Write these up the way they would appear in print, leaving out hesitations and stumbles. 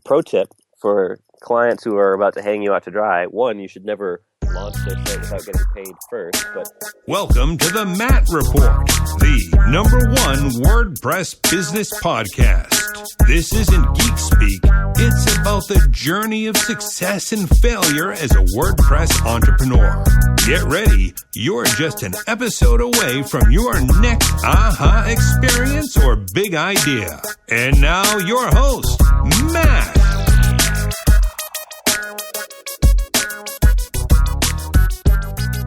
pro tip for clients who are about to hang you out to dry. One, you should never launch their site without getting paid first. But welcome to the Matt Report, the #1 WordPress business podcast. This isn't geek speak. It's about the journey of success and failure as a WordPress entrepreneur. Get ready. You're just an episode away from your next aha experience or big idea. And now your host, Matt.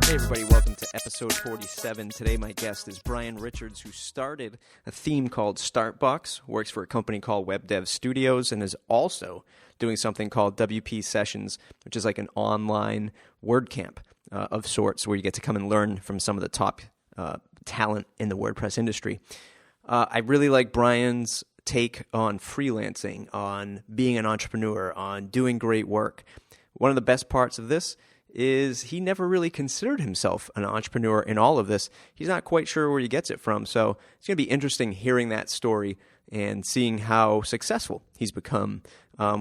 Hey everybody, welcome to episode 47. Today my guest is Brian Richards, who started a theme called StartBox, works for a company called WebDevStudios, and is also doing something called WPSessions, which is like an online WordCamp of sorts, where you get to come and learn from some of the top talent in the WordPress industry. I really like Brian's take on freelancing, on being an entrepreneur, on doing great work. One of the best parts of this is he never really considered himself an entrepreneur in all of this. He's not quite sure where he gets it from. So it's going to be interesting hearing that story and seeing how successful he's become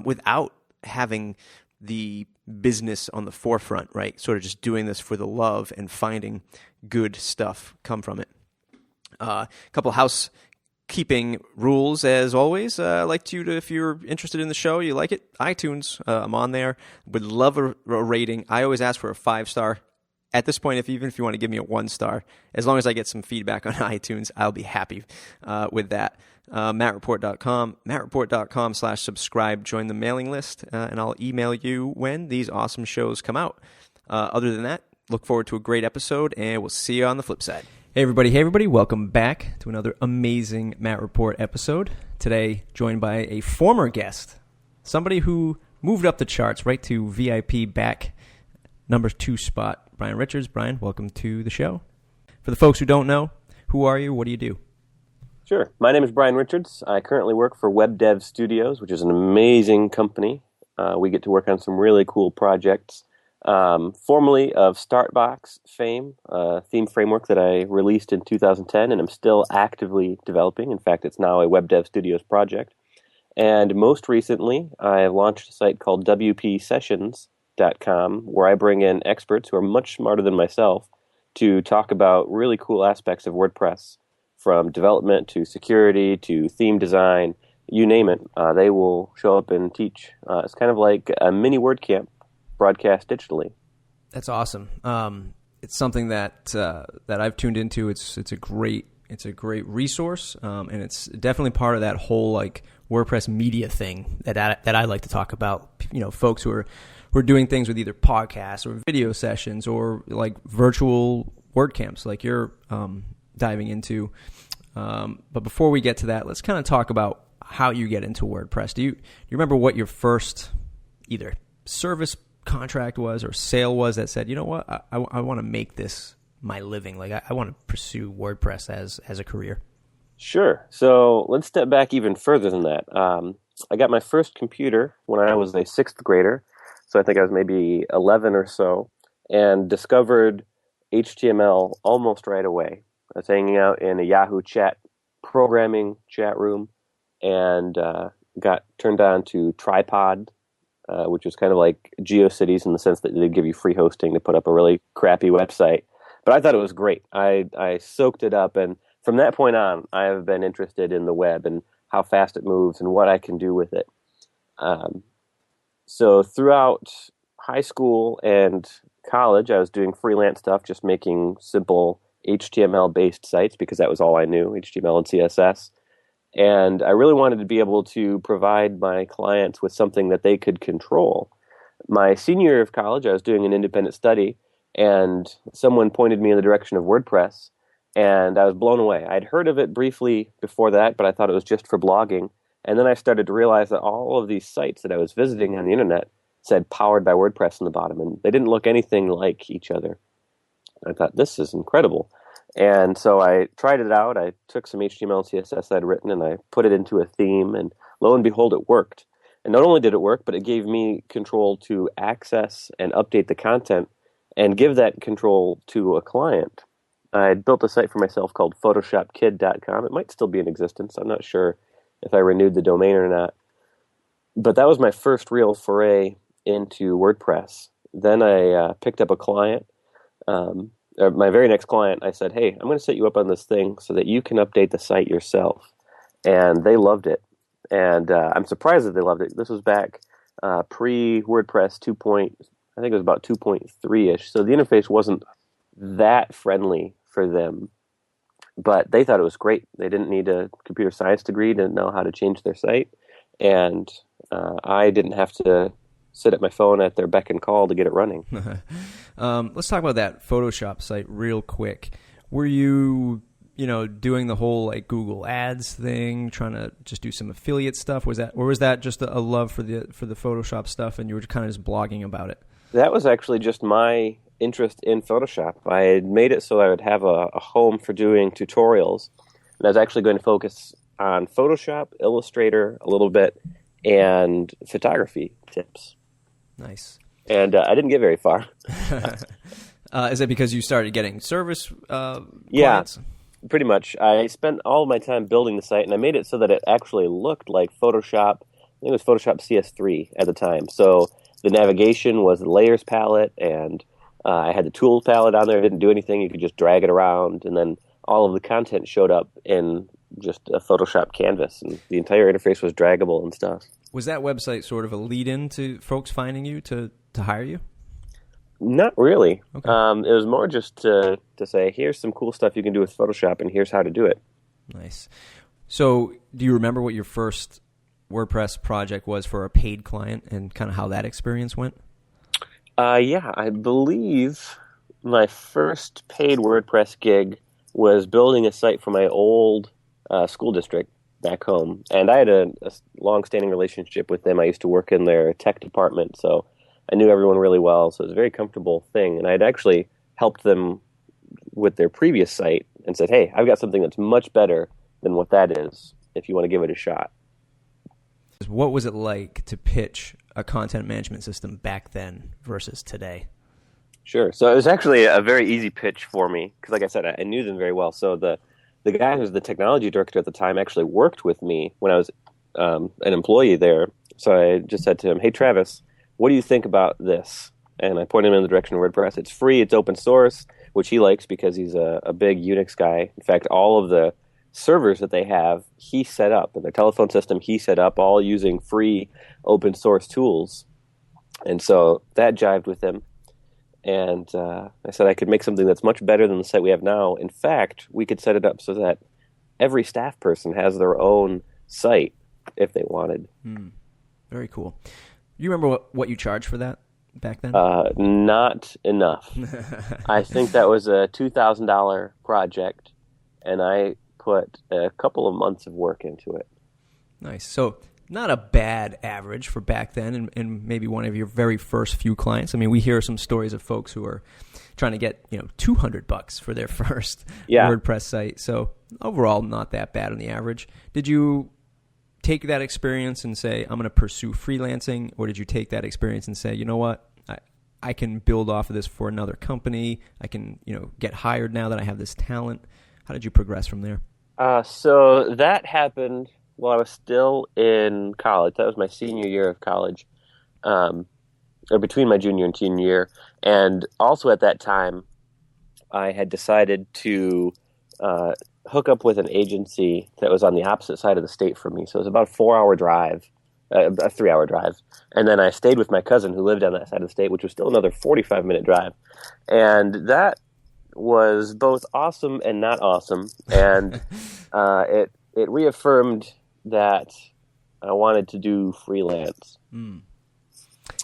without having the business on the forefront, right? Sort of just doing this for the love and finding good stuff come from it. A couple housekeeping rules, as always. I'd like you to, if you're interested in the show, you like it, iTunes, I'm on there. Would love a rating. I always ask for a 5-star. At this point, even if you want to give me a 1-star, as long as I get some feedback on iTunes, I'll be happy with that. mattreport.com/subscribe. Join the mailing list, and I'll email you when these awesome shows come out. Other than that, look forward to a great episode, and we'll see you on the flip side. Hey everybody, welcome back to another amazing Matt Report episode. Today, joined by a former guest, somebody who moved up the charts right to VIP back number 2 spot, Brian Richards. Brian, welcome to the show. For the folks who don't know, who are you? What do you do? Sure. My name is Brian Richards. I currently work for WebDevStudios, which is an amazing company. We get to work on some really cool projects. Formerly of StartBox fame, a theme framework that I released in 2010 and I'm still actively developing. In fact, it's now a WebDevStudios project. And most recently, I launched a site called WPSessions.com, where I bring in experts who are much smarter than myself to talk about really cool aspects of WordPress, from development to security to theme design, you name it. They will show up and teach. It's kind of like a mini WordCamp broadcast digitally. That's awesome. It's something that I've tuned into. It's a great resource, and it's definitely part of that whole like WordPress media thing that I like to talk about. You know, folks who are doing things with either podcasts or video sessions or like virtual WordCamps, like you're diving into. But before we get to that, let's kind of talk about how you get into WordPress. Do you remember what your first either service contract was or sale was that said, you know what, I want to make this my living, like I want to pursue WordPress as a career? Sure. So let's step back even further than that. I got my first computer when I was a 6th grader, so I think I was maybe 11 or so, and discovered HTML almost right away. I was hanging out in a Yahoo chat programming chat room and got turned on to Tripod, which was kind of like GeoCities in the sense that they give you free hosting to put up a really crappy website. But I thought it was great. I soaked it up, and from that point on, I have been interested in the web and how fast it moves and what I can do with it. So throughout high school and college, I was doing freelance stuff, just making simple HTML-based sites because that was all I knew, HTML and CSS. And I really wanted to be able to provide my clients with something that they could control. My senior year of college, I was doing an independent study, and someone pointed me in the direction of WordPress, and I was blown away. I'd heard of it briefly before that, but I thought it was just for blogging. And then I started to realize that all of these sites that I was visiting on the internet said powered by WordPress on the bottom, and they didn't look anything like each other. I thought, this is incredible. And so I tried it out. I took some HTML and CSS I'd written and I put it into a theme, and lo and behold, it worked. And not only did it work, but it gave me control to access and update the content and give that control to a client. I had built a site for myself called photoshopkid.com. It might still be in existence. I'm not sure if I renewed the domain or not. But that was my first real foray into WordPress. Then I picked up a client. My very next client, I said, hey, I'm going to set you up on this thing so that you can update the site yourself. And they loved it. And I'm surprised that they loved it. This was back pre-WordPress 2. I think it was about 2.3-ish. So the interface wasn't that friendly for them. But they thought it was great. They didn't need a computer science degree to know how to change their site. And I didn't have to sit at my phone at their beck and call to get it running. Let's talk about that Photoshop site real quick. Were you, doing the whole like Google Ads thing, trying to just do some affiliate stuff? Was that just a love for the Photoshop stuff, and you were kind of just blogging about it? That was actually just my interest in Photoshop. I had made it so I would have a home for doing tutorials, and I was actually going to focus on Photoshop, Illustrator a little bit, and photography tips. Nice. And I didn't get very far. Is it because you started getting service clients? Yeah, pretty much. I spent all of my time building the site, and I made it so that it actually looked like Photoshop. I think it was Photoshop CS3 at the time. So the navigation was the layers palette, and I had the tools palette on there. It didn't do anything. You could just drag it around, and then all of the content showed up in just a Photoshop canvas, and the entire interface was draggable and stuff. Was that website sort of a lead-in to folks finding you to hire you? Not really. Okay. It was more just to say, here's some cool stuff you can do with Photoshop, and here's how to do it. Nice. So do you remember what your first WordPress project was for a paid client and kind of how that experience went? Yeah, I believe my first paid WordPress gig was building a site for my old school district back home. And I had a long-standing relationship with them. I used to work in their tech department, so I knew everyone really well. So it was a very comfortable thing. And I'd actually helped them with their previous site and said, hey, I've got something that's much better than what that is, if you want to give it a shot. What was it like to pitch a content management system back then versus today? Sure. So it was actually a very easy pitch for me because, like I said, I knew them very well. So the guy who was the technology director at the time actually worked with me when I was an employee there. So I just said to him, hey, Travis, what do you think about this? And I pointed him in the direction of WordPress. It's free. It's open source, which he likes because he's a big Unix guy. In fact, all of the servers that they have, he set up. And their telephone system, he set up, all using free open source tools. And so that jived with him. And I said I could make something that's much better than the site we have now. In fact, we could set it up so that every staff person has their own site if they wanted. Very cool. You remember what you charged for that back then? Not enough. I think that was a $2,000 project, and I put a couple of months of work into it. Nice. So not a bad average for back then, and maybe one of your very first few clients. I mean, we hear some stories of folks who are trying to get $200 for their first WordPress site. So overall, not that bad on the average. Did you take that experience and say, I'm going to pursue freelancing, or did you take that experience and say, you know what, I can build off of this for another company. I can get hired now that I have this talent. How did you progress from there? So that happened while I was still in college. That was my senior year of college, or between my junior and senior year. And also at that time, I had decided to hook up with an agency that was on the opposite side of the state from me. So it was about a 4-hour drive, a 3-hour drive. And then I stayed with my cousin who lived on that side of the state, which was still another 45-minute drive. And that was both awesome and not awesome. And it reaffirmed that I wanted to do freelance.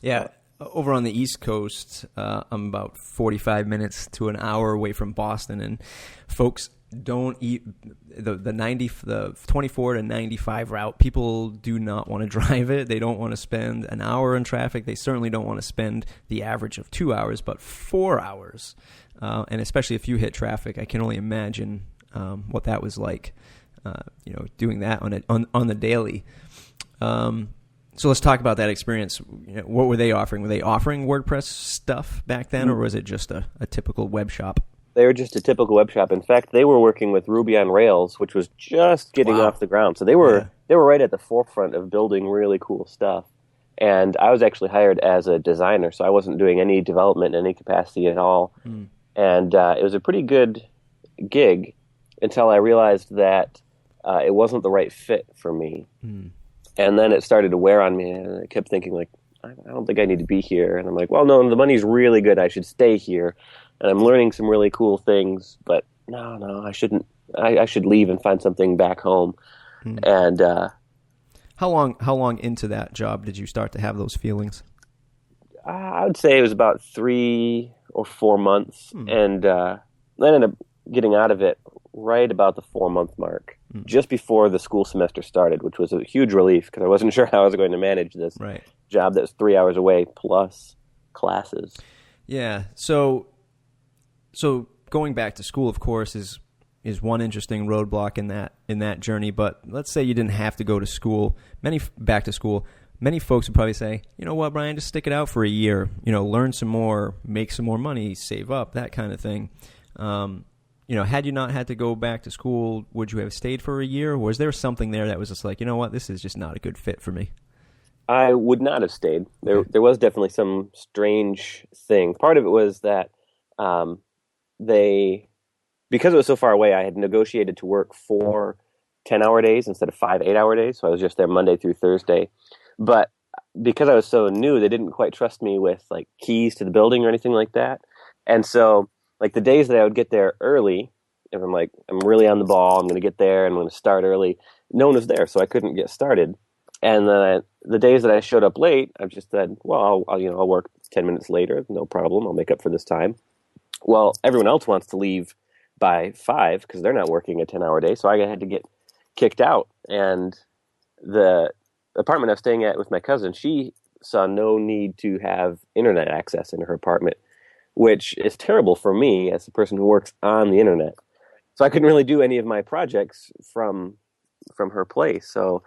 Yeah. Over on the East Coast, I'm about 45 minutes to an hour away from Boston, and folks don't eat the 24 to 95 route. People do not want to drive it. They don't want to spend an hour in traffic. They certainly don't want to spend the average of 2 hours, but 4 hours. And especially if you hit traffic, I can only imagine what that was like. Doing that on the daily. So let's talk about that experience. What were they offering? Were they offering WordPress stuff back then, or was it just a typical web shop? They were just a typical web shop. In fact, they were working with Ruby on Rails, which was just getting off the ground. So they were right at the forefront of building really cool stuff. And I was actually hired as a designer, so I wasn't doing any development in any capacity at all. And it was a pretty good gig until I realized that it wasn't the right fit for me. And then it started to wear on me, and I kept thinking, like, I don't think I need to be here. And I'm like, well, no, the money's really good. I should stay here. And I'm learning some really cool things, but no, I shouldn't. I should leave and find something back home. And how long into that job did you start to have those feelings? I would say it was about 3 or 4 months, and I ended up getting out of it right about the 4-month mark, just before the school semester started, which was a huge relief because I wasn't sure how I was going to manage this job that was 3 hours away plus classes. Yeah. So going back to school, of course, is one interesting roadblock in that journey. But let's say you didn't have to go to school, back to school. Many folks would probably say, you know what, Brian, just stick it out for a year. Learn some more, make some more money, save up, that kind of thing. Had you not had to go back to school, would you have stayed for a year? Or was there something there that was just like, you know what, this is just not a good fit for me? I would not have stayed. There was definitely some strange thing. Part of it was that because it was so far away, I had negotiated to work 4 10-hour days instead of 5 8-hour days. So I was just there Monday through Thursday. But because I was so new, they didn't quite trust me with like keys to the building or anything like that. And so like the days that I would get there early, if I'm like, I'm really on the ball, I'm going to get there and I'm going to start early, no one was there, so I couldn't get started. And then the days that I showed up late, I've just said, well, I'll work 10 minutes later, no problem, I'll make up for this time. Well, everyone else wants to leave by 5 because they're not working a 10-hour day, so I had to get kicked out. And the apartment I was staying at with my cousin, she saw no need to have internet access in her apartment, which is terrible for me as a person who works on the internet. So I couldn't really do any of my projects from her place. So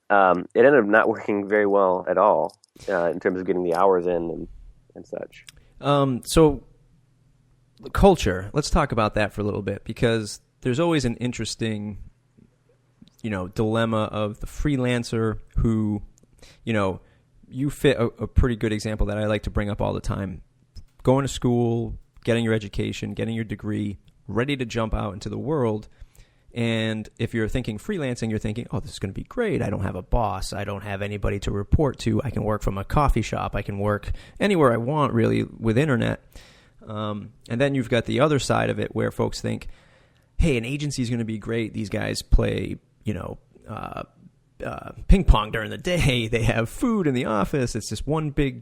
it ended up not working very well at all in terms of getting the hours in and such. So culture, let's talk about that for a little bit, because there's always an interesting, dilemma of the freelancer who, you fit a pretty good example that I like to bring up all the time. Going to school, getting your education, getting your degree, ready to jump out into the world. And if you're thinking freelancing, you're thinking, oh, this is going to be great. I don't have a boss. I don't have anybody to report to. I can work from a coffee shop. I can work anywhere I want, really, with internet. And then you've got the other side of it where folks think, hey, an agency is going to be great. These guys play, ping pong during the day. They have food in the office. It's just one big,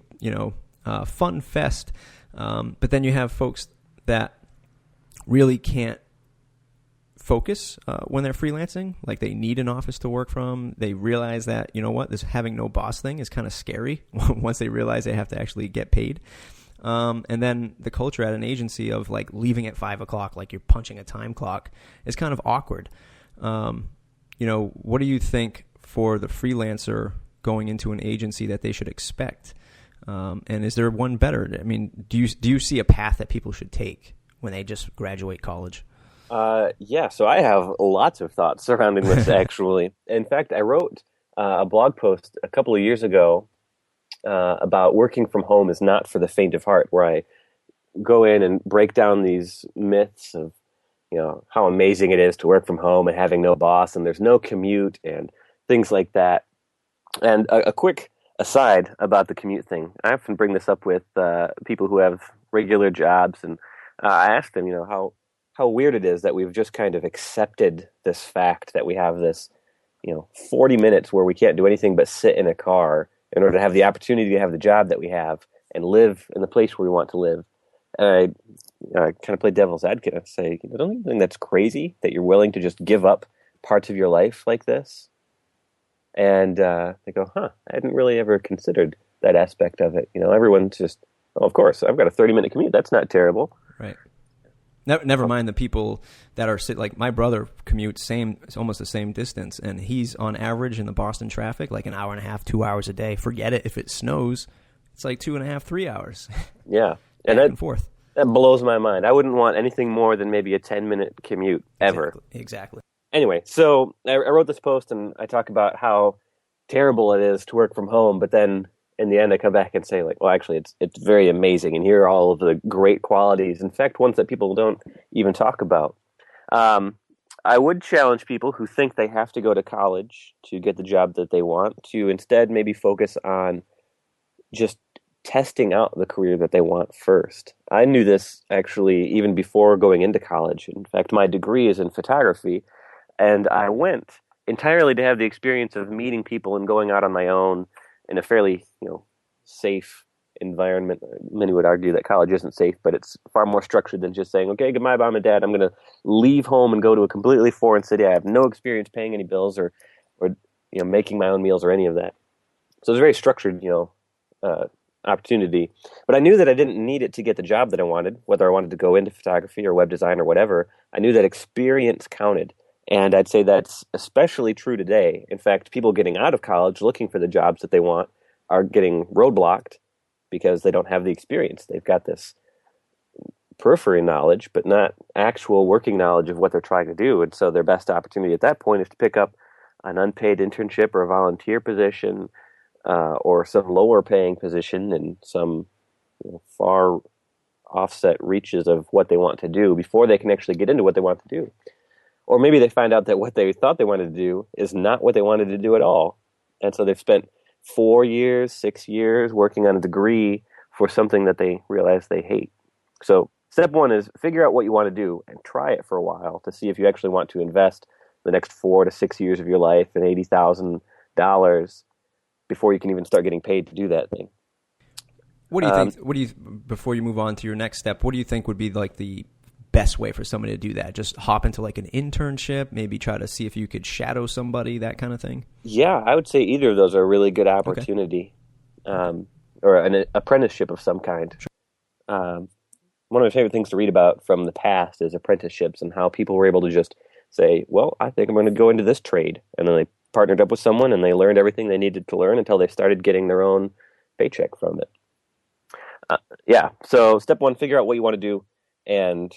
fun fest. But then you have folks that really can't focus when they're freelancing. Like they need an office to work from. They realize that, this having no boss thing is kind of scary once they realize they have to actually get paid. And then the culture at an agency of like leaving at 5 o'clock, like you're punching a time clock, is kind of awkward. What do you think for the freelancer going into an agency that they should expect? And is there one better? I mean, do you see a path that people should take when they just graduate college? Yeah, so I have lots of thoughts surrounding this, actually. In fact, I wrote a blog post a couple of years ago about working from home is not for the faint of heart, where I go in and break down these myths of, how amazing it is to work from home and having no boss and there's no commute and things like that. And a quick aside about the commute thing, I often bring this up with people who have regular jobs, and I ask them, how weird it is that we've just kind of accepted this fact that we have this, 40 minutes where we can't do anything but sit in a car in order to have the opportunity to have the job that we have and live in the place where we want to live. And I kind of play devil's advocate and say, don't you think that's crazy that you're willing to just give up parts of your life like this? And they go, I hadn't really ever considered that aspect of it. Everyone's just, of course, I've got a 30-minute commute. That's not terrible. Right. Never mind the people that are like my brother commutes it's almost the same distance, and he's on average in the Boston traffic like an hour and a half, 2 hours a day. Forget it. If it snows, it's like 2.5, 3 hours. Yeah, and forth. That blows my mind. I wouldn't want anything more than maybe a 10-minute commute ever. Exactly. Anyway, so I wrote this post and I talk about how terrible it is to work from home, but then in the end I come back and say, like, well, actually it's very amazing, and here are all of the great qualities, in fact, ones that people don't even talk about. I would challenge people who think they have to go to college to get the job that they want to instead maybe focus on just testing out the career that they want first. I knew this actually even before going into college. In fact, my degree is in photography, and I went entirely to have the experience of meeting people and going out on my own in a fairly, safe environment. Many would argue that college isn't safe, but it's far more structured than just saying, okay, goodbye, mom and dad. I'm going to leave home and go to a completely foreign city. I have no experience paying any bills or making my own meals or any of that. So it's a very structured, opportunity. But I knew that I didn't need it to get the job that I wanted, whether I wanted to go into photography or web design or whatever. I knew that experience counted. And I'd say that's especially true today. In fact, people getting out of college looking for the jobs that they want are getting roadblocked because they don't have the experience. They've got this periphery knowledge, but not actual working knowledge of what they're trying to do. And so their best opportunity at that point is to pick up an unpaid internship or a volunteer position, or some lower paying position in some far offset reaches of what they want to do before they can actually get into what they want to do. Or maybe they find out that what they thought they wanted to do is not what they wanted to do at all. And so they've spent 4 years, 6 years working on a degree for something that they realize they hate. So step one is figure out what you want to do and try it for a while to see if you actually want to invest the next 4 to 6 years of your life in $80,000 before you can even start getting paid to do that thing. What do you think? Before you move on to your next step, what do you think would be like the best way for somebody to do that? Just hop into like an internship, maybe try to see if you could shadow somebody, that kind of thing? Yeah, I would say either of those are a really good opportunity, or an apprenticeship of some kind. One of my favorite things to read about from the past is apprenticeships and how people were able to just say, well, I think I'm going to go into this trade. And then they partnered up with someone and they learned everything they needed to learn until they started getting their own paycheck from it. So step one, figure out what you want to do and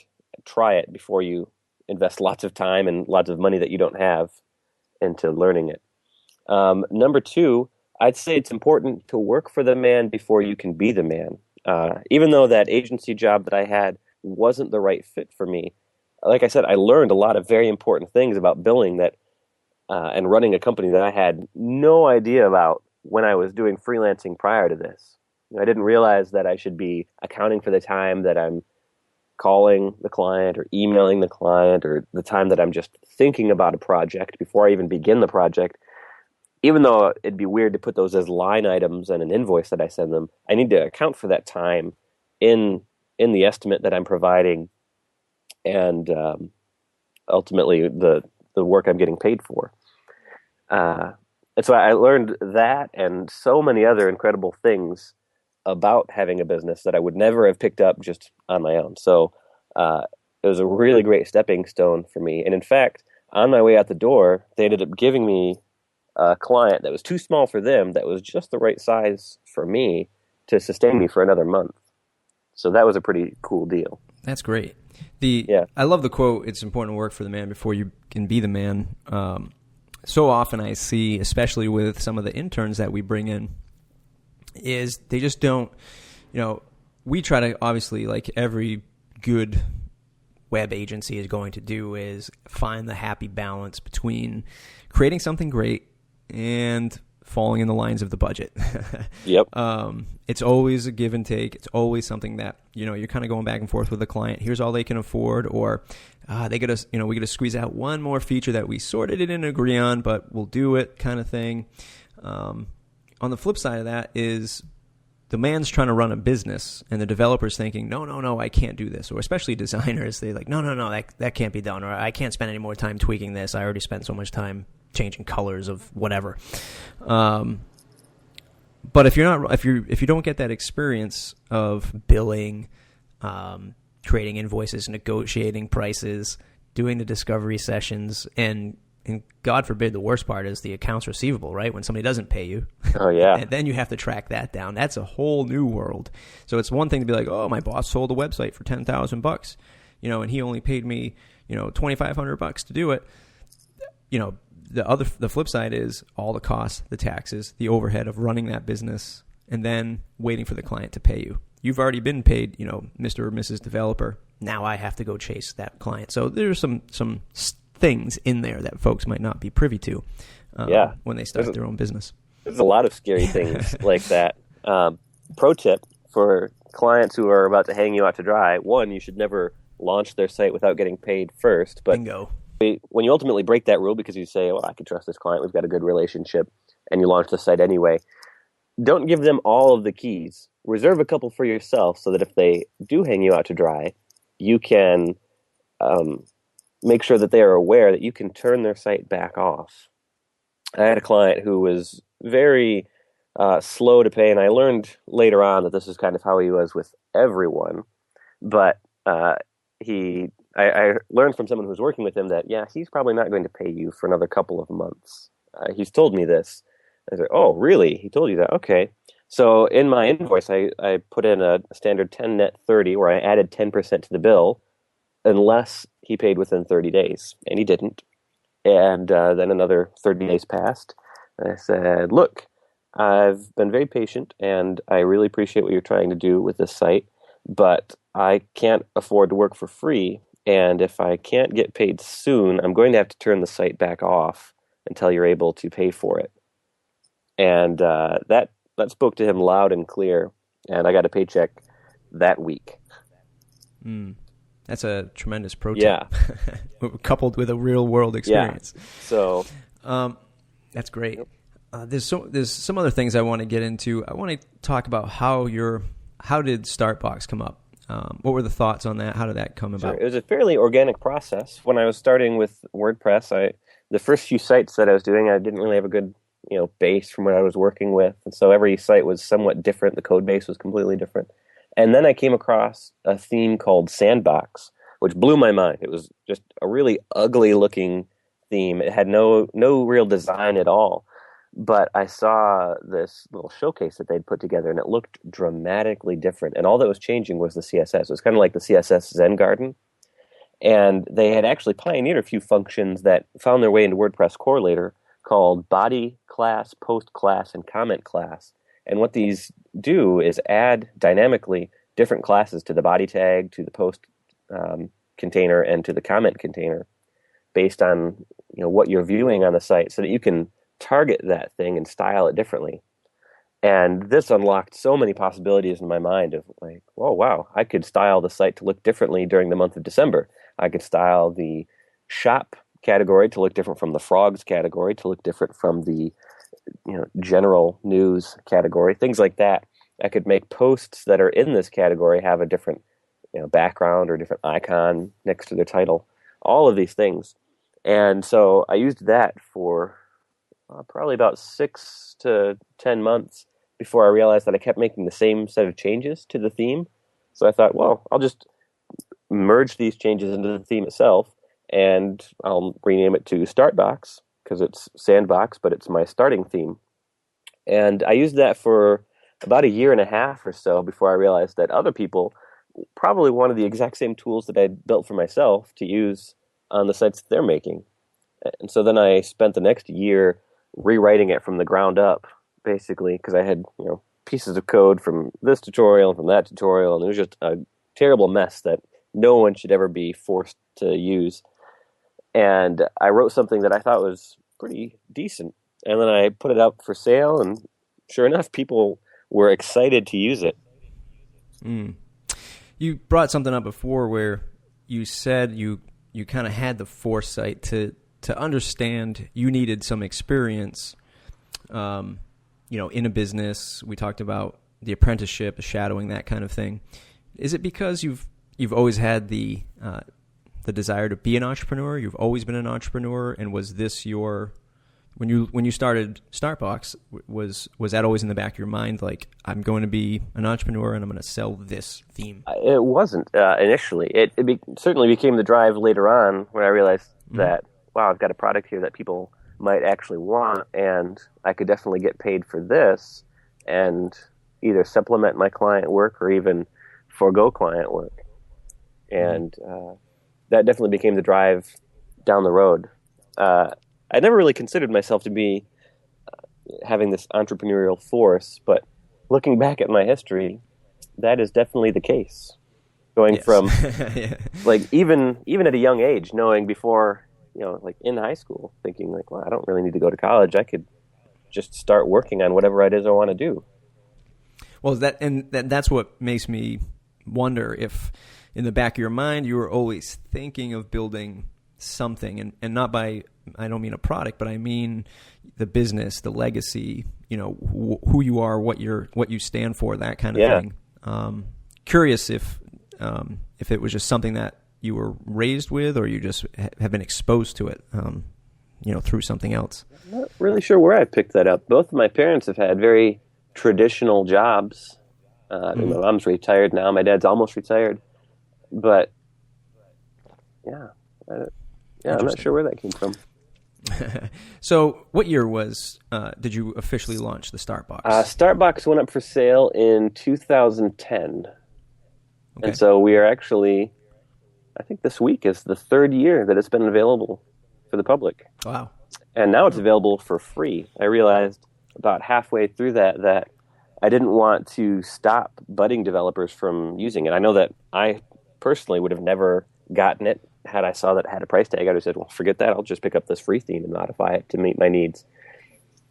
try it before you invest lots of time and lots of money that you don't have into learning it. Number two, I'd say it's important to work for the man before you can be the man. Even though that agency job that I had wasn't the right fit for me, like I said, I learned a lot of very important things about billing that and running a company that I had no idea about when I was doing freelancing prior to this. I didn't realize that I should be accounting for the time that I'm calling the client or emailing the client, or the time that I'm just thinking about a project before I even begin the project. Even though it'd be weird to put those as line items in an invoice that I send them, I need to account for that time in the estimate that I'm providing, and ultimately the work I'm getting paid for. And so I learned that and so many other incredible things about having a business that I would never have picked up just on my own. So it was a really great stepping stone for me. And in fact, on my way out the door, they ended up giving me a client that was too small for them, that was just the right size for me to sustain me for another month. So that was a pretty cool deal. That's great. I love the quote, it's important to work for the man before you can be the man. So often I see, especially with some of the interns that we bring in, is they just don't, we try to, obviously, like every good web agency is going to do, is find the happy balance between creating something great and falling in the lines of the budget. Yep. It's always a give and take. It's always something that, you're kind of going back and forth with the client. Here's all they can afford, or we got to squeeze out one more feature that we sort of didn't agree on, but we'll do it, kind of thing. On the flip side of that is the man's trying to run a business and the developer's thinking, no, I can't do this. Or especially designers, they're like, no, that can't be done. Or I can't spend any more time tweaking this. I already spent so much time changing colors of whatever. But if you don't get that experience of billing, creating invoices, negotiating prices, doing the discovery sessions, and And God forbid, the worst part is the accounts receivable, right? When somebody doesn't pay you. Oh, yeah. And then you have to track that down. That's a whole new world. So it's one thing to be like, oh, my boss sold a website for $10,000, and he only paid me, $2,500 to do it. The flip side is all the costs, the taxes, the overhead of running that business, and then waiting for the client to pay you. You've already been paid, Mr. or Mrs. Developer. Now I have to go chase that client. So there's some things in there that folks might not be privy to when they start their own business. There's a lot of scary things like that. Pro tip for clients who are about to hang you out to dry: one, you should never launch their site without getting paid first. But bingo. When you ultimately break that rule because you say, well, I can trust this client, we've got a good relationship, and you launch the site anyway, don't give them all of the keys. Reserve a couple for yourself so that if they do hang you out to dry, you can make sure that they are aware that you can turn their site back off. I had a client who was very slow to pay, and I learned later on that this is kind of how he was with everyone. But I learned from someone who was working with him that, he's probably not going to pay you for another couple of months. He's told me this. I said, oh, really? He told you that? Okay. So in my invoice, I put in a standard 10 net 30 where I added 10% to the bill unless he paid within 30 days. And he didn't. And then another 30 days passed. And I said, look, I've been very patient and I really appreciate what you're trying to do with this site, but I can't afford to work for free. And if I can't get paid soon, I'm going to have to turn the site back off until you're able to pay for it. And that spoke to him loud and clear, and I got a paycheck that week. That's a tremendous pro tip. Yeah. Coupled with a real-world experience. Yeah. So that's great. There's some other things I want to get into. I want to talk about how did StartBox come up? What were the thoughts on that? How did that come about? It was a fairly organic process. When I was starting with WordPress, the first few sites that I was doing, I didn't really have a good base from what I was working with. And so every site was somewhat different. The code base was completely different. And then I came across a theme called SandBox, which blew my mind. It was just a really ugly looking theme. It had no real design at all. But I saw this little showcase that they'd put together, and it looked dramatically different. And all that was changing was the CSS. It was kind of like the CSS Zen Garden. And they had actually pioneered a few functions that found their way into WordPress core later, called body class, post class, and comment class. And what these do is add dynamically different classes to the body tag, to the post container, and to the comment container based on what you're viewing on the site, so that you can target that thing and style it differently. And this unlocked so many possibilities in my mind of like, oh, wow, I could style the site to look differently during the month of December. I could style the shop category to look different from the frogs category, to look different from the general news category, things like that. I could make posts that are in this category have a different background or different icon next to their title, all of these things. And so I used that for probably about 6 to 10 months before I realized that I kept making the same set of changes to the theme. So I thought, well, I'll just merge these changes into the theme itself, and I'll rename it to StartBox because it's Sandbox, but it's my starting theme. And I used that for about a year and a half or so before I realized that other people probably wanted the exact same tools that I'd built for myself to use on the sites that they're making. And so then I spent the next year rewriting it from the ground up, basically, because I had pieces of code from this tutorial and from that tutorial, and it was just a terrible mess that no one should ever be forced to use. And I wrote something that I thought was pretty decent, and then I put it up for sale, and sure enough, people were excited to use it. You brought something up before where you said you kind of had the foresight to understand you needed some experience, in a business. We talked about the apprenticeship, the shadowing, that kind of thing. Is it because you've always had the desire to be an entrepreneur? You've always been an entrepreneur, and was this when you started StartBox, was that always in the back of your mind, like, I'm going to be an entrepreneur and I'm going to sell this theme? It wasn't initially. It certainly became the drive later on when I realized that wow, I've got a product here that people might actually want, and I could definitely get paid for this, and either supplement my client work or even forego client work. And that definitely became the drive down the road. I never really considered myself to be having this entrepreneurial force, but looking back at my history, that is definitely the case. Going from Yeah. like even at a young age, knowing before, like in high school, thinking like, well, I don't really need to go to college. I could just start working on whatever it is I want to do. Well, that's what makes me wonder if in the back of your mind you were always thinking of building something, and not by, I don't mean a product, but I mean the business, the legacy, who you are, what you stand for, that kind of thing. Curious if it was just something that you were raised with, or you just have been exposed to it, through something else. I'm not really sure where I picked that up. Both of my parents have had very traditional jobs. My mom's retired now. My dad's almost retired. But I'm not sure where that came from. So what year did you officially launch the StartBox? StartBox went up for sale in 2010. Okay. And so we are actually, I think this week is the third year that it's been available for the public. Wow. And now it's available for free. I realized about halfway through that I didn't want to stop budding developers from using it. I know that I personally would have never gotten it had I saw that it had a price tag. I would have said, well, forget that. I'll just pick up this free theme and modify it to meet my needs.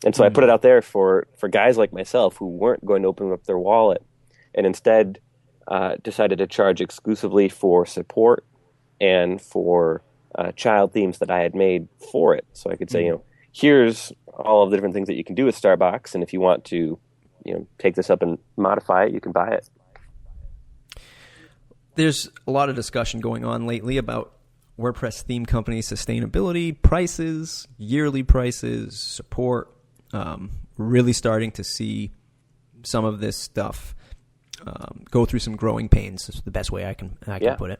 And so I put it out there for guys like myself who weren't going to open up their wallet, and instead decided to charge exclusively for support and for child themes that I had made for it. So I could say, here's all of the different things that you can do with StartBox, and if you want to, take this up and modify it, you can buy it. There's a lot of discussion going on lately about WordPress theme company sustainability, prices, yearly prices, support. Really starting to see some of this stuff go through some growing pains. Is the best way I can put it.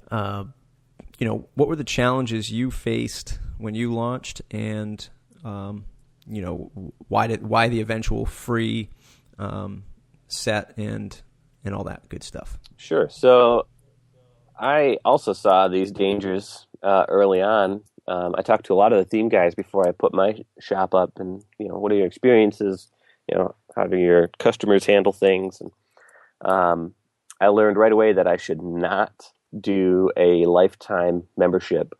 What were the challenges you faced when you launched, and why the eventual free set and all that good stuff? Sure. So I also saw these dangers early on. I talked to a lot of the theme guys before I put my shop up, and what are your experiences? How do your customers handle things? And I learned right away that I should not do a lifetime membership,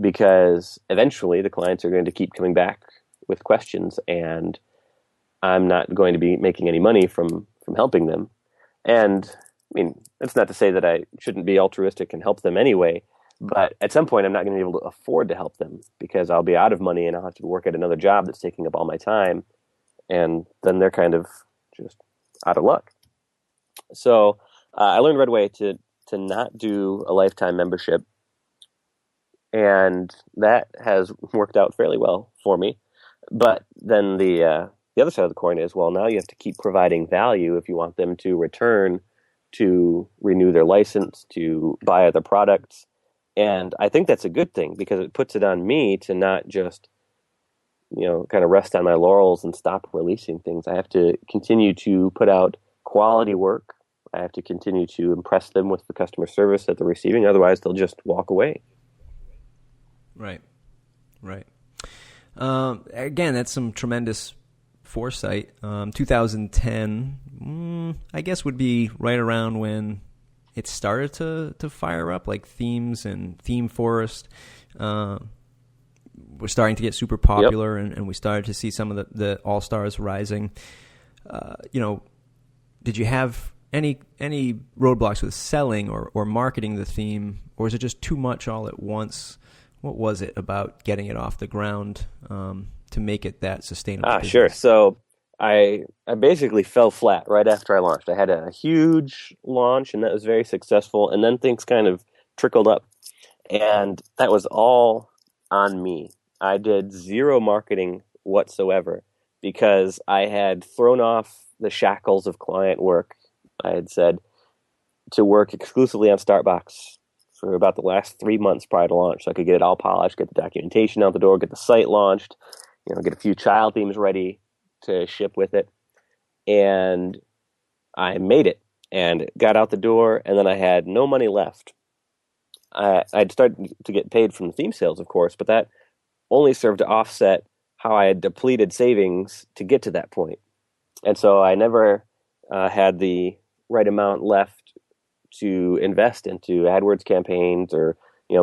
because eventually the clients are going to keep coming back with questions, and I'm not going to be making any money from helping them. And I mean, that's not to say that I shouldn't be altruistic and help them anyway, but at some point I'm not going to be able to afford to help them, because I'll be out of money and I'll have to work at another job that's taking up all my time, and then they're kind of just out of luck. So I learned right away to not do a lifetime membership, and that has worked out fairly well for me. But then the other side of the coin is, well, now you have to keep providing value if you want them to return, to renew their license, to buy other products. And I think that's a good thing, because it puts it on me to not just, kind of rest on my laurels and stop releasing things. I have to continue to put out quality work. I have to continue to impress them with the customer service that they're receiving. Otherwise, they'll just walk away. Right. Again, that's some tremendous foresight. 2010, I guess, would be right around when it started to fire up, like themes and Theme Forest were starting to get super popular, and we started to see some of the all-stars rising. Did you have any roadblocks with selling or marketing the theme, or is it just too much all at once? What was it about getting it off the ground to make it that sustainable business? Sure. So I basically fell flat right after I launched. I had a huge launch, and that was very successful, and then things kind of trickled up, and that was all on me. I did zero marketing whatsoever, because I had thrown off the shackles of client work. I had said to work exclusively on StartBox for about the last 3 months prior to launch, so I could get it all polished, get the documentation out the door, get the site launched, get a few child themes ready to ship with it. And I made it and got out the door, and then I had no money left. I'd started to get paid from the theme sales, of course, but that only served to offset how I had depleted savings to get to that point. And so I never had the right amount left to invest into AdWords campaigns or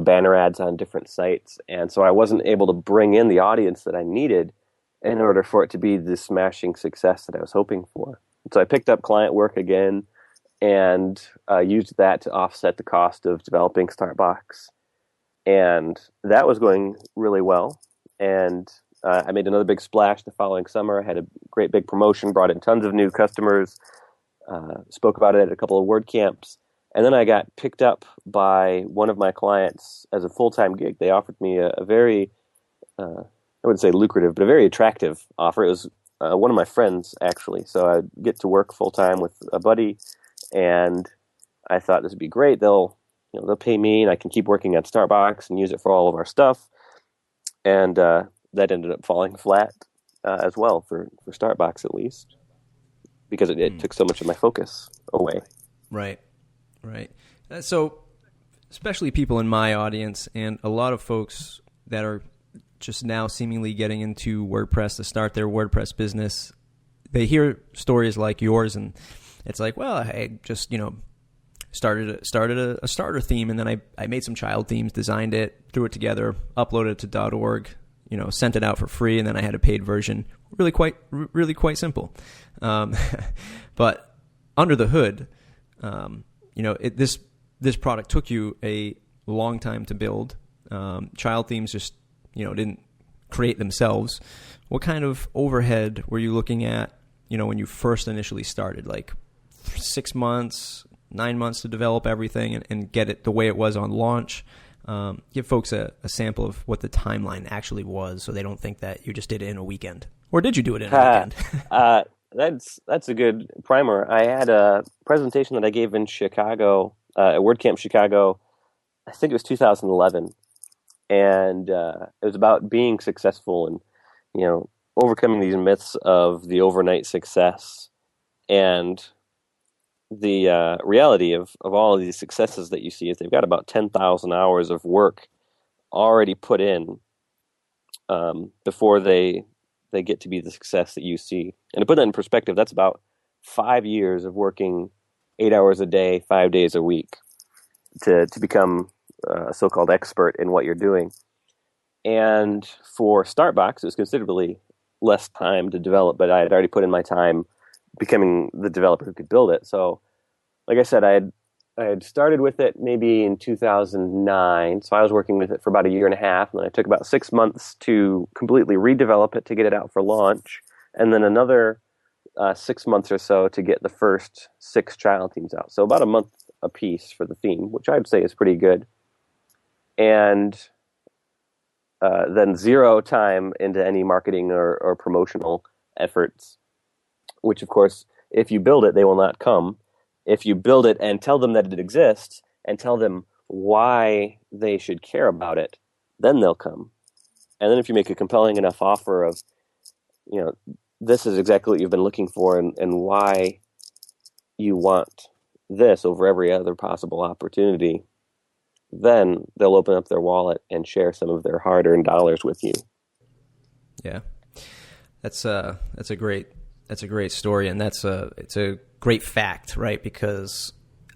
banner ads on different sites. And so I wasn't able to bring in the audience that I needed in order for it to be the smashing success that I was hoping for. And so I picked up client work again and used that to offset the cost of developing StartBox. And that was going really well. And I made another big splash the following summer. I had a great big promotion, brought in tons of new customers, spoke about it at a couple of WordCamps. And then I got picked up by one of my clients as a full-time gig. They offered me a very, I wouldn't say lucrative, but a very attractive offer. It was one of my friends, actually. So I get to work full-time with a buddy, and I thought this would be great. They'll pay me, and I can keep working on StartBox and use it for all of our stuff. And that ended up falling flat as well, for StartBox at least, because it took so much of my focus away. Right. So especially people in my audience and a lot of folks that are just now seemingly getting into WordPress to start their WordPress business, they hear stories like yours and it's like, well, I just, started a starter theme, and then I made some child themes, designed it, threw it together, uploaded it to .org, sent it out for free, and then I had a paid version. Really quite simple. But under the hood, this product took you a long time to build. Child themes just, didn't create themselves. What kind of overhead were you looking at, when you first initially started? Like 6 months, 9 months to develop everything and get it the way it was on launch? Give folks a sample of what the timeline actually was, so they don't think that you just did it in a weekend. Or did you do it in a weekend? That's a good primer. I had a presentation that I gave in Chicago, at WordCamp Chicago. I think it was 2011, and it was about being successful and overcoming these myths of the overnight success and the reality of all of these successes that you see is they've got about 10,000 hours of work already put in before they get to be the success that you see. And to put that in perspective, that's about 5 years of working 8 hours a day, 5 days a week to become a so-called expert in what you're doing. And for StartBox, it was considerably less time to develop, but I had already put in my time becoming the developer who could build it. So, like I said, I had started with it maybe in 2009. So I was working with it for about a year and a half, and then I took about 6 months to completely redevelop it to get it out for launch, and then another 6 months or so to get the first 6 child themes out. So about a month a piece for the theme, which I'd say is pretty good. And then 0 time into any marketing or promotional efforts, which, of course, if you build it, they will not come. If you build it and tell them that it exists and tell them why they should care about it, then they'll come. And then if you make a compelling enough offer of, this is exactly what you've been looking for and why you want this over every other possible opportunity, then they'll open up their wallet and share some of their hard-earned dollars with you. Yeah, that's a great story, and it's a great fact, right? Because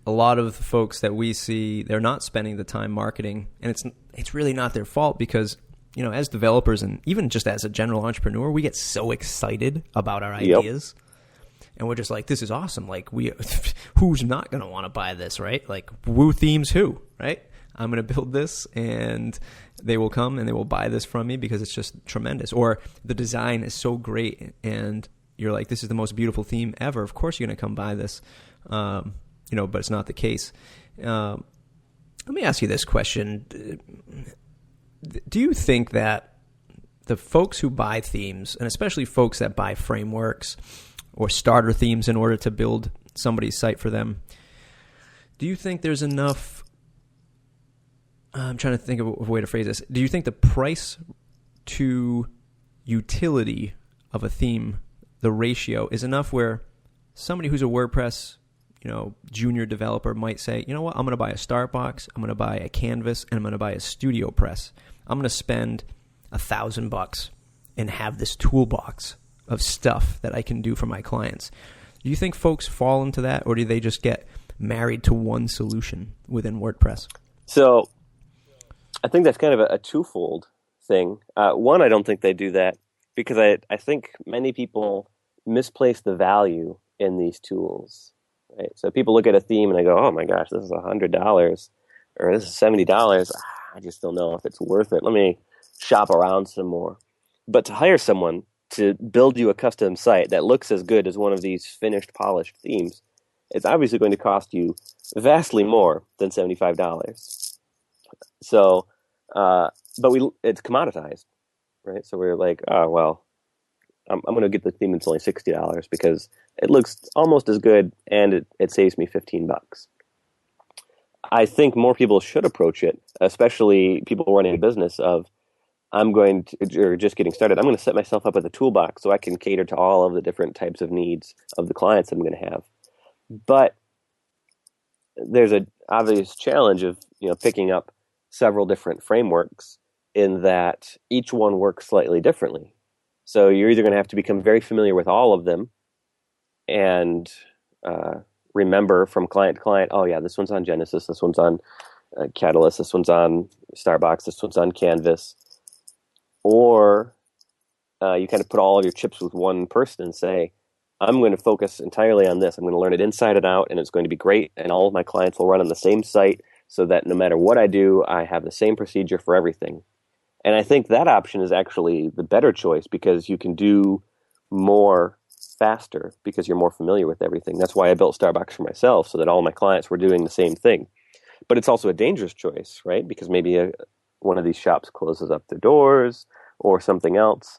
a lot of the folks that we see, they're not spending the time marketing, and it's really not their fault because, as developers and even just as a general entrepreneur, we get so excited about our ideas. Yep. And we're just like, this is awesome. Like, who's not going to want to buy this, right? Like, woo themes who, right? I'm going to build this and they will come and they will buy this from me because it's just tremendous. Or the design is so great and you're like, this is the most beautiful theme ever. Of course you're going to come buy this, but it's not the case. Let me ask you this question. Do you think that the folks who buy themes, and especially folks that buy frameworks or starter themes in order to build somebody's site for them, do you think there's enough I'm trying to think of a way to phrase this. Do you think the price to utility of a theme, the ratio, is enough where somebody who's a WordPress, junior developer might say, you know what, I'm going to buy a StartBox, I'm going to buy a Canvas, and I'm going to buy a Studio Press. I'm going to spend $1,000 and have this toolbox of stuff that I can do for my clients. Do you think folks fall into that, or do they just get married to one solution within WordPress? So I think that's kind of a twofold thing. One, I don't think they do that because I think many people misplace the value in these tools. Right? So people look at a theme and they go, oh my gosh, this is $100 or this is $70. I just don't know if it's worth it. Let me shop around some more. But to hire someone to build you a custom site that looks as good as one of these finished, polished themes, it's obviously going to cost you vastly more than $75. So, it's commoditized, right? So we're like, oh, well, I'm going to get the theme that's only $60 because it looks almost as good and it saves me $15. I think more people should approach it, especially people running a business or just getting started. I'm going to set myself up with a toolbox so I can cater to all of the different types of needs of the clients I'm going to have. But there's an obvious challenge of picking up several different frameworks in that each one works slightly differently. So you're either going to have to become very familiar with all of them and remember from client to client, oh yeah, this one's on Genesis, this one's on Catalyst, this one's on StartBox, this one's on Canvas. Or you kind of put all of your chips with one person and say, I'm going to focus entirely on this. I'm going to learn it inside and out, and it's going to be great, and all of my clients will run on the same site so that no matter what I do, I have the same procedure for everything. And I think that option is actually the better choice because you can do more faster because you're more familiar with everything. That's why I built StartBox for myself, so that all my clients were doing the same thing. But it's also a dangerous choice, right? Because maybe one of these shops closes up their doors or something else.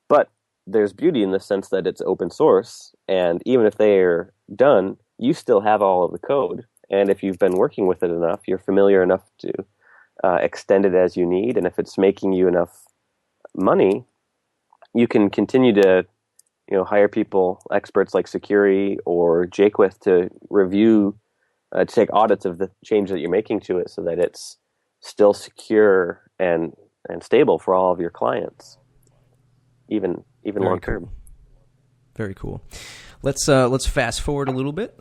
But there's beauty in the sense that it's open source, and even if they're done, you still have all of the code. And if you've been working with it enough, you're familiar enough to extend it as you need. And if it's making you enough money, you can continue to hire people, experts like Securi or Jakewith, to review, to take audits of the change that you're making to it so that it's still secure and stable for all of your clients, even long term. Cool. Very cool. Let's fast forward a little bit.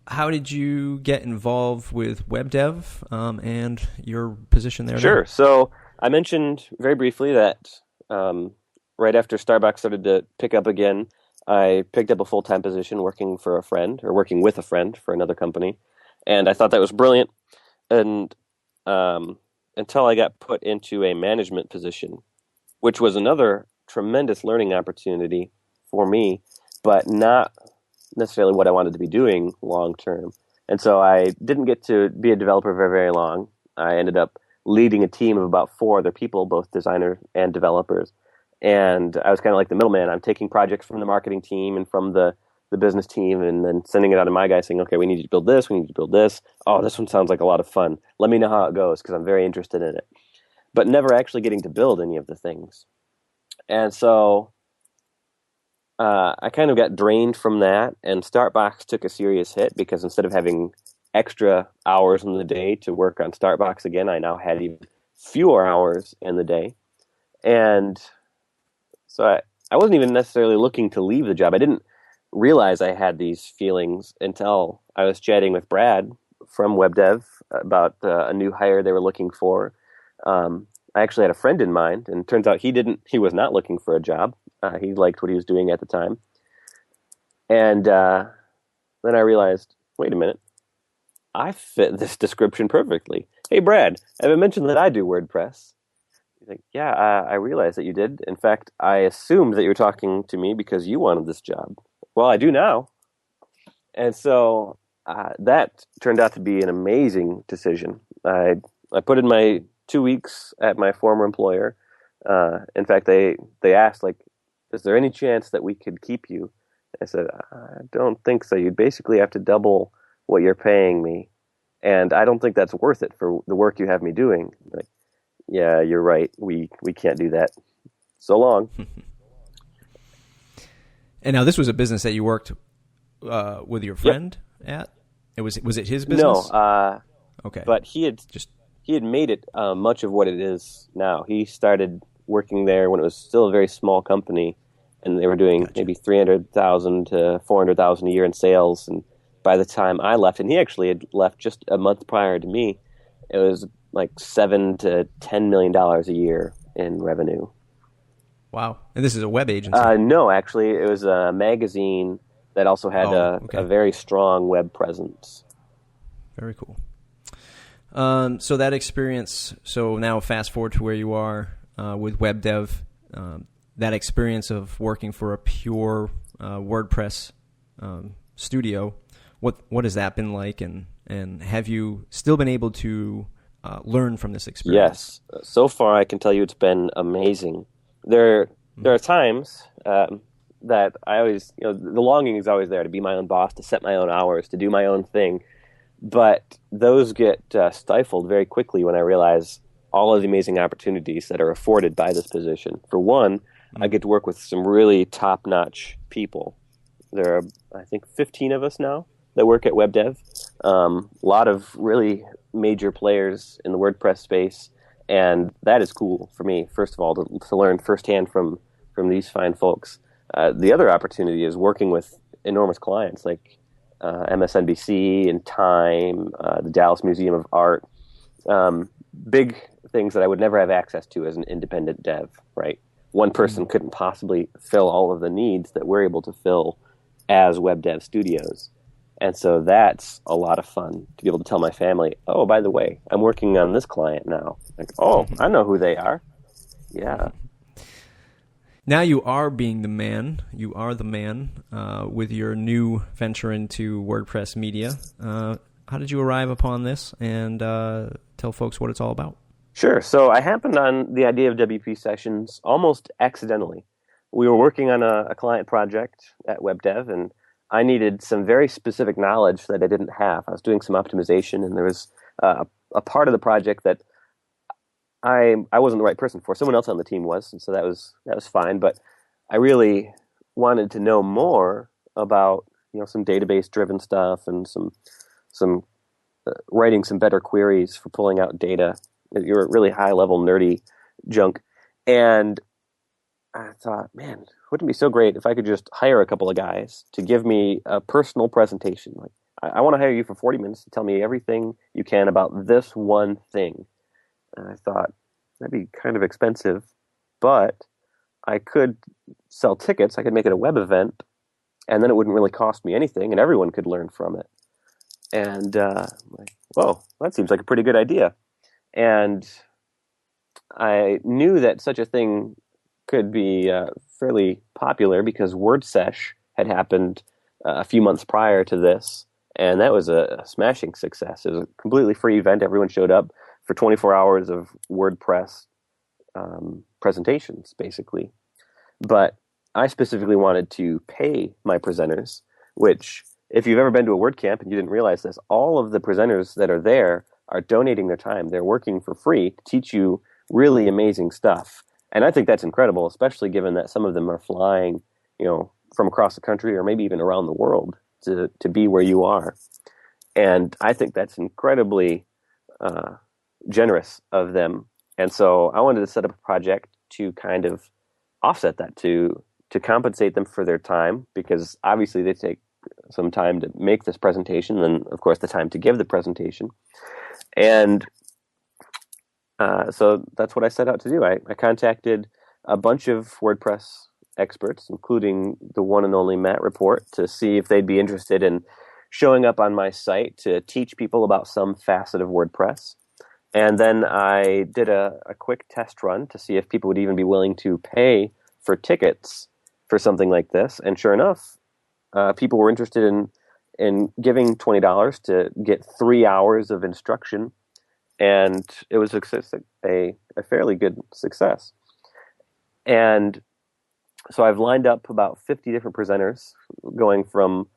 How did you get involved with web dev and your position there? Sure. Now? So I mentioned very briefly that right after StartBox started to pick up again, I picked up a full-time position working with a friend for another company. And I thought that was brilliant. And until I got put into a management position, which was another tremendous learning opportunity for me, but not necessarily what I wanted to be doing long term. And so I didn't get to be a developer very, very long. I ended up leading a team of about 4 other people, both designers and developers. And I was kind of like the middleman. I'm taking projects from the marketing team and from the business team and then sending it out to my guy saying, okay, we need you to build this, we need you to build this. Oh, this one sounds like a lot of fun. Let me know how it goes because I'm very interested in it. But never actually getting to build any of the things. And so I kind of got drained from that, and StartBox took a serious hit because instead of having extra hours in the day to work on StartBox again, I now had even fewer hours in the day. And so I wasn't even necessarily looking to leave the job. I didn't realize I had these feelings until I was chatting with Brad from WebDev about a new hire they were looking for. I actually had a friend in mind, and it turns out he was not looking for a job. He liked what he was doing at the time. And then I realized, wait a minute, I fit this description perfectly. Hey, Brad, have I mentioned that I do WordPress? He's like, yeah, I realized that you did. In fact, I assumed that you were talking to me because you wanted this job. Well, I do now. And so that turned out to be an amazing decision. I put in my 2 weeks at my former employer. In fact, they asked, like, is there any chance that we could keep you? I said, I don't think so. You'd basically have to double what you're paying me. and I don't think that's worth it for the work you have me doing. Like, yeah, you're right. We can't do that. So long. And now this was a business that you worked with your friend at? Was it his business? No. Okay. But he had made it much of what it is now. He started working there when it was still a very small company, and they were doing maybe $300,000 to $400,000 a year in sales. And by the time I left, and he actually had left just a month prior to me, it was like $7 to $10 million a year in revenue. Wow. And this is a web agency? No, actually, it was a magazine that also had a very strong web presence. Very cool. So that experience, so now fast forward to where you are with WebDev, that experience of working for a pure WordPress studio, what has that been like, and have you still been able to learn from this experience? Yes. So far, I can tell you it's been amazing. There are times that I always, the longing is always there to be my own boss, to set my own hours, to do my own thing. But those get stifled very quickly when I realize all of the amazing opportunities that are afforded by this position. For one, I get to work with some really top-notch people. There are, I think, 15 of us now that work at WebDev. A lot of really major players in the WordPress space, and that is cool for me, first of all, to learn firsthand from these fine folks. The other opportunity is working with enormous clients like MSNBC and Time, the Dallas Museum of Art, big things that I would never have access to as an independent dev, right? One person couldn't possibly fill all of the needs that we're able to fill as WebDevStudios. And so that's a lot of fun to be able to tell my family, oh, by the way, I'm working on this client now. Like, oh, I know who they are. Yeah. Now you are being the man. You are the man with your new venture into WordPress media. How did you arrive upon this? And tell folks what it's all about. Sure. So I happened on the idea of WPSessions almost accidentally. We were working on a client project at WebDev, and I needed some very specific knowledge that I didn't have. I was doing some optimization, and there was a part of the project that I wasn't the right person for. Someone else on the team was, and so that was fine. But I really wanted to know more about some database driven stuff and some writing some better queries for pulling out data. You're really high level nerdy junk, and I thought, man, wouldn't it be so great if I could just hire a couple of guys to give me a personal presentation? Like, I want to hire you for 40 minutes to tell me everything you can about this one thing. And I thought, that'd be kind of expensive, but I could sell tickets. I could make it a web event, and then it wouldn't really cost me anything, and everyone could learn from it. And I'm like, whoa, that seems like a pretty good idea. And I knew that such a thing could be fairly popular because WordSesh had happened a few months prior to this, and that was a smashing success. It was a completely free event. Everyone showed up for 24 hours of WordPress presentations, basically. But I specifically wanted to pay my presenters, which, if you've ever been to a WordCamp and you didn't realize this, all of the presenters that are there are donating their time. They're working for free to teach you really amazing stuff. And I think that's incredible, especially given that some of them are flying, from across the country or maybe even around the world to be where you are. And I think that's incredibly generous of them. And so I wanted to set up a project to kind of offset that, to compensate them for their time, because obviously they take some time to make this presentation, and of course the time to give the presentation. And so that's what I set out to do. I contacted a bunch of WordPress experts, including the one and only Matt Report, to see if they'd be interested in showing up on my site to teach people about some facet of WordPress. And then I did a quick test run to see if people would even be willing to pay for tickets for something like this. And sure enough, people were interested in giving $20 to get 3 hours of instruction. And it was a fairly good success. And so I've lined up about 50 different presenters, going from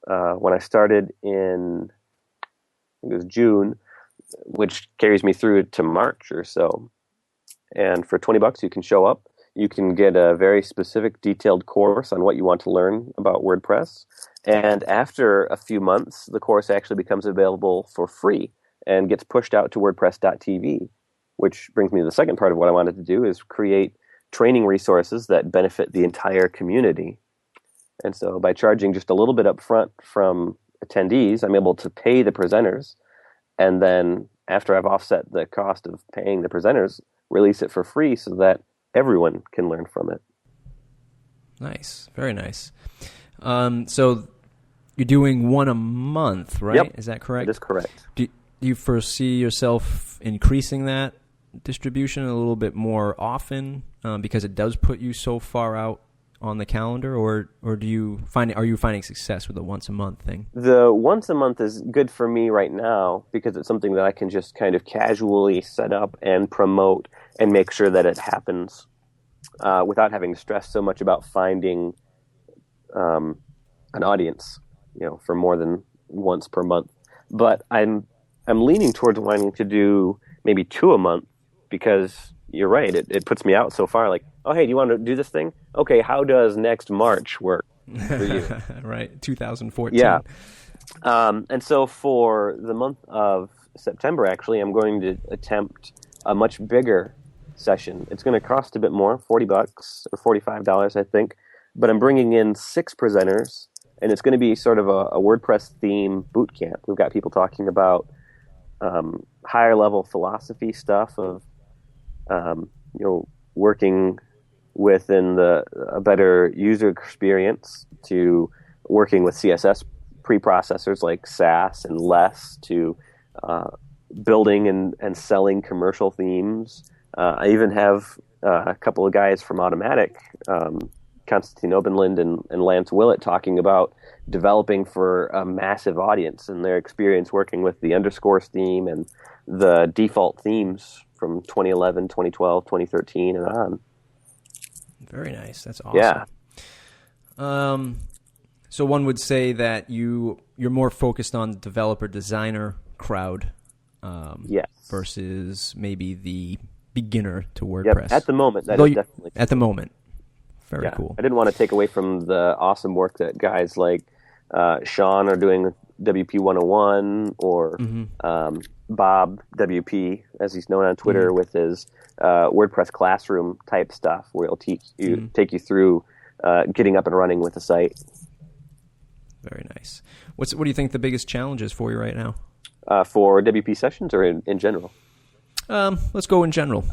when I started in think it was June, which carries me through to March or so. And for $20, you can show up. You can get a very specific, detailed course on what you want to learn about WordPress. And after a few months, the course actually becomes available for free and gets pushed out to WordPress.tv, which brings me to the second part of what I wanted to do, is create training resources that benefit the entire community. And so by charging just a little bit up front from attendees, I'm able to pay the presenters. And then after I've offset the cost of paying the presenters, release it for free so that everyone can learn from it. Nice. Very nice. So you're doing one a month, right? Yep. Is that correct? That is correct. Do you foresee yourself increasing that distribution a little bit more often because it does put you so far out on the calendar, or are you finding success with the once a month thing? The once a month is good for me right now because it's something that I can just kind of casually set up and promote and make sure that it happens without having to stress so much about finding an audience, for more than once per month. But I'm leaning towards wanting to do maybe 2 a month because you're right. It puts me out so far. Like, oh, hey, do you want to do this thing? Okay, how does next March work for you? Right, 2014. Yeah. And so for the month of September, actually, I'm going to attempt a much bigger session. It's going to cost a bit more, $40 or $45, I think. But I'm bringing in 6 presenters, and it's going to be sort of a WordPress theme boot camp. We've got people talking about higher level philosophy stuff of working within a better user experience, to working with CSS preprocessors like Sass and Less, to building and selling commercial themes. I even have a couple of guys from Automatic, Konstantin Obenlind and Lance Willett, talking about developing for a massive audience and their experience working with the underscores theme and the default themes from 2011, 2012, 2013, and on. Very nice. That's awesome. Yeah. So one would say that you're more focused on the developer designer crowd, yes, versus maybe the beginner to WordPress. Yep. At the moment, that is definitely at the moment. Very cool. I didn't want to take away from the awesome work that guys like Sean are doing with WP 101 or Bob WP, as he's known on Twitter, with his WordPress classroom type stuff, where he'll take you through getting up and running with the site. Very nice. What do you think the biggest challenge is for you right now? For WPSessions or in general? Let's go in general.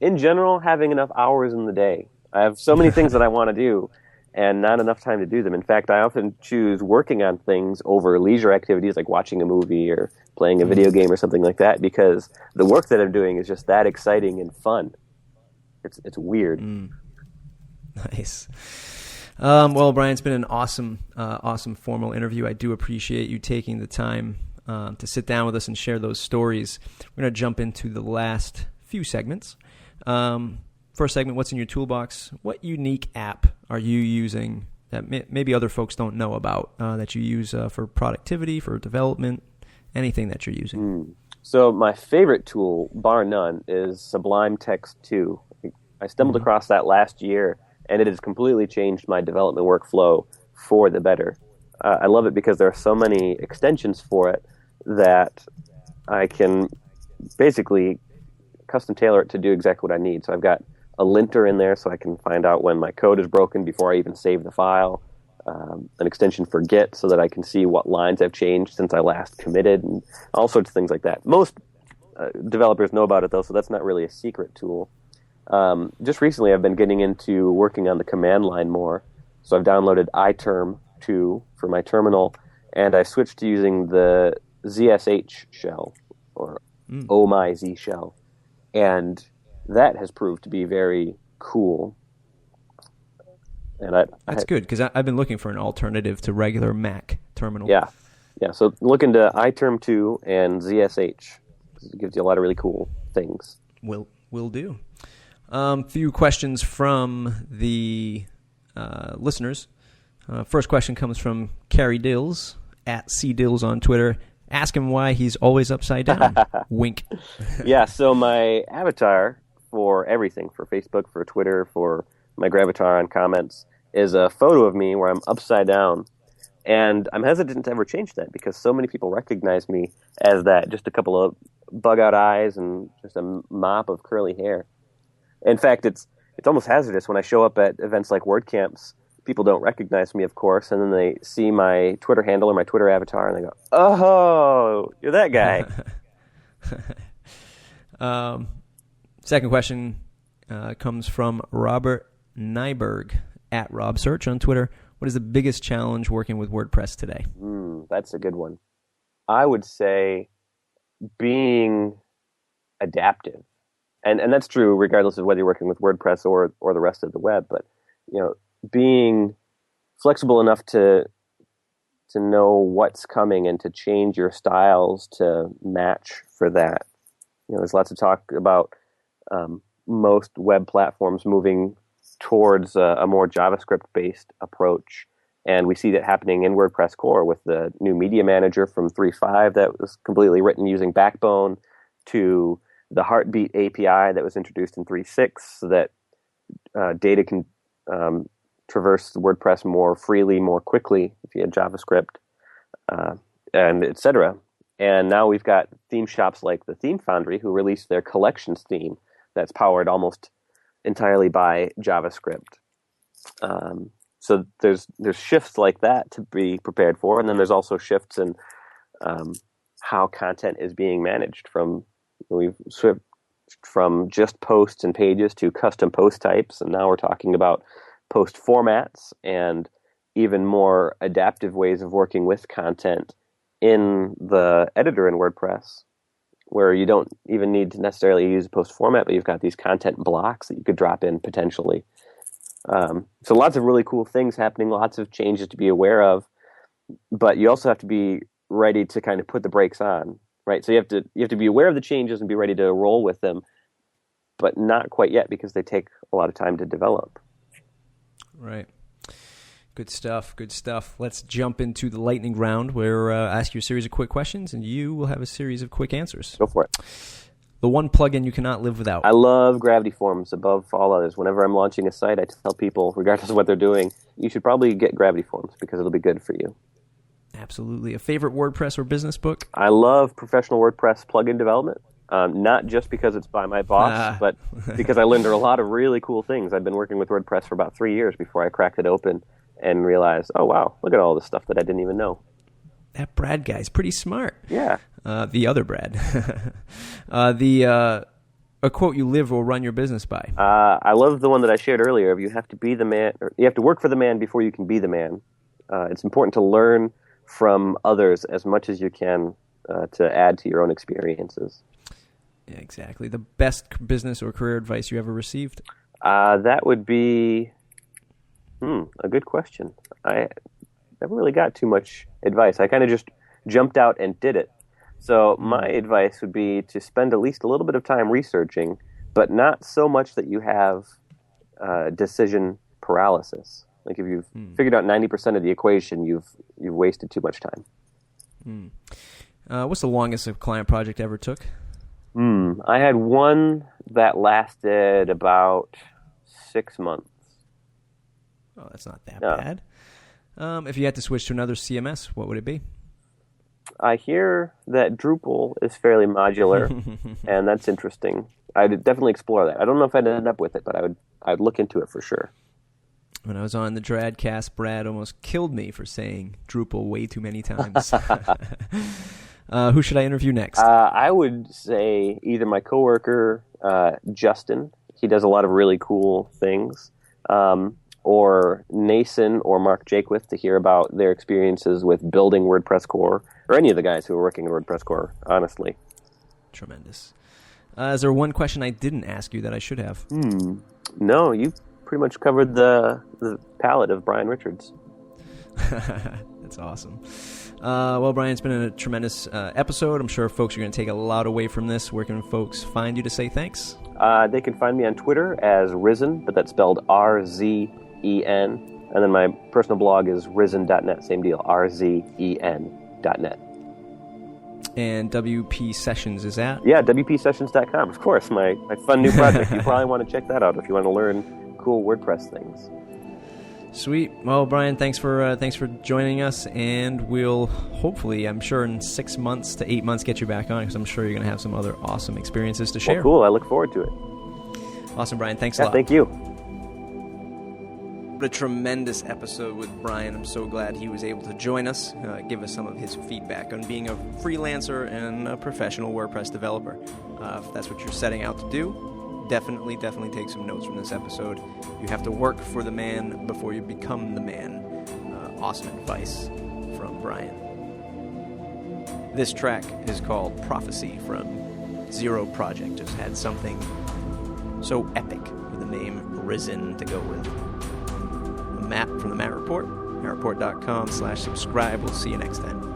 In general, having enough hours in the day. I have so many things that I want to do and not enough time to do them. In fact, I often choose working on things over leisure activities like watching a movie or playing a video game or something like that, because the work that I'm doing is just that exciting and fun. It's weird. Nice. Well, Brian, it's been an awesome formal interview. I do appreciate you taking the time to sit down with us and share those stories. We're going to jump into the last few segments. First segment, what's in your toolbox? What unique app are you using that maybe other folks don't know about, that you use for productivity, for development, anything that you're using? So my favorite tool, bar none, is Sublime Text 2. I stumbled across that last year, and it has completely changed my development workflow for the better. I love it because there are so many extensions for it that I can basically custom tailor it to do exactly what I need. So I've got a linter in there so I can find out when my code is broken before I even save the file, an extension for Git so that I can see what lines I've changed since I last committed, and all sorts of things like that. Most developers know about it, though, so that's not really a secret tool. Just recently I've been getting into working on the command line more, so I've downloaded iTerm 2 for my terminal, and I switched to using the ZSH shell, or Oh My Z shell, and that has proved to be very cool. And that's good, because I've been looking for an alternative to regular Mac terminal. Yeah. So look into iTerm 2 and ZSH. It gives you a lot of really cool things. Will do. Few questions from the listeners. First question comes from Carrie Dills, at CDills on Twitter. Ask him why he's always upside down. Wink. Yeah, so my avatar for everything, for Facebook, for Twitter, for my gravatar on comments, is a photo of me where I'm upside down. And I'm hesitant to ever change that because so many people recognize me as that, just a couple of bug-out eyes and just a mop of curly hair. In fact, it's almost hazardous when I show up at events like WordCamps. People don't recognize me, of course, and then they see my Twitter handle or my Twitter avatar, and they go, "Oh, you're that guy." Second question comes from Robert Nyberg at RobSearch on Twitter. What is the biggest challenge working with WordPress today? That's a good one. I would say being adaptive, and that's true regardless of whether you're working with WordPress or the rest of the web. But being flexible enough to know what's coming and to change your styles to match for that. There's lots of talk about most web platforms moving towards a more JavaScript-based approach, and we see that happening in WordPress core with the new media manager from 3.5 that was completely written using Backbone, to the Heartbeat API that was introduced in 3.6 so that data can traverse WordPress more freely, more quickly via JavaScript, and etc. And now we've got theme shops like the Theme Foundry who released their collections theme that's powered almost entirely by JavaScript. So there's shifts like that to be prepared for, and then there's also shifts in how content is being managed. We've switched from just posts and pages to custom post types, and now we're talking about post formats and even more adaptive ways of working with content in the editor in WordPress, where you don't even need to necessarily use a post format, but you've got these content blocks that you could drop in potentially. So lots of really cool things happening, lots of changes to be aware of, but you also have to be ready to kind of put the brakes on, right? So you have to be aware of the changes and be ready to roll with them, but not quite yet because they take a lot of time to develop. Right. Good stuff. Good stuff. Let's jump into the lightning round where I ask you a series of quick questions and you will have a series of quick answers. Go for it. The one plugin you cannot live without. I love Gravity Forms above all others. Whenever I'm launching a site, I tell people, regardless of what they're doing, you should probably get Gravity Forms because it'll be good for you. Absolutely. A favorite WordPress or business book? I love professional WordPress plugin development. Not just because it's by my boss, but because I learned a lot of really cool things. I've been working with WordPress for about 3 years before I cracked it open and realized, oh, wow, look at all this stuff that I didn't even know. That Brad guy's pretty smart. Yeah. The other Brad. A quote you live or run your business by. I love the one that I shared earlier of you have to be the man, or you have to work for the man before you can be the man. It's important to learn from others as much as you can to add to your own experiences. Yeah, exactly. The best business or career advice you ever received? That would be a good question. I never really got too much advice. I kind of just jumped out and did it. So my advice would be to spend at least a little bit of time researching, but not so much that you have decision paralysis. Like if you've figured out 90% of the equation, you've wasted too much time. What's the longest a client project ever took? I had one that lasted about 6 months. Oh, that's not that bad. If you had to switch to another CMS, what would it be? I hear that Drupal is fairly modular, and that's interesting. I'd definitely explore that. I don't know if I'd end up with it, but I'd look into it for sure. When I was on the Dradcast, Brad almost killed me for saying Drupal way too many times. Who should I interview next? I would say either my coworker, Justin. He does a lot of really cool things. Or Nason or Mark Jakewith to hear about their experiences with building WordPress core, or any of the guys who are working in WordPress core, honestly. Tremendous. Is there one question I didn't ask you that I should have? No, you pretty much covered the palette of Brian Richards. That's awesome. Well, Brian, it's been a tremendous episode. I'm sure folks are going to take a lot away from this. Where can folks find you to say thanks? They can find me on Twitter as Risen, but that's spelled RZEN. And then my personal blog is risen.net, same deal, RZEN.net. And WPSessions, is that? Yeah, WPSessions.com. Of course, my fun new project. You probably want to check that out if you want to learn cool WordPress things. Sweet. Well, Brian, thanks for joining us, and we'll hopefully, I'm sure, in 6 months to 8 months, get you back on, because I'm sure you're going to have some other awesome experiences to share. Well, cool. I look forward to it. Awesome, Brian. Thanks a lot. Thank you. What a tremendous episode with Brian. I'm so glad he was able to join us, give us some of his feedback on being a freelancer and a professional WordPress developer. If that's what you're setting out to do, definitely take some notes from this episode. You have to work for the man before you become the man. Awesome advice from Brian. This track is called Prophecy from Zero Project. Just had something so epic with the name Risen to go with. Matt from the Matt Report, mattreport.com/subscribe. We'll see you next time.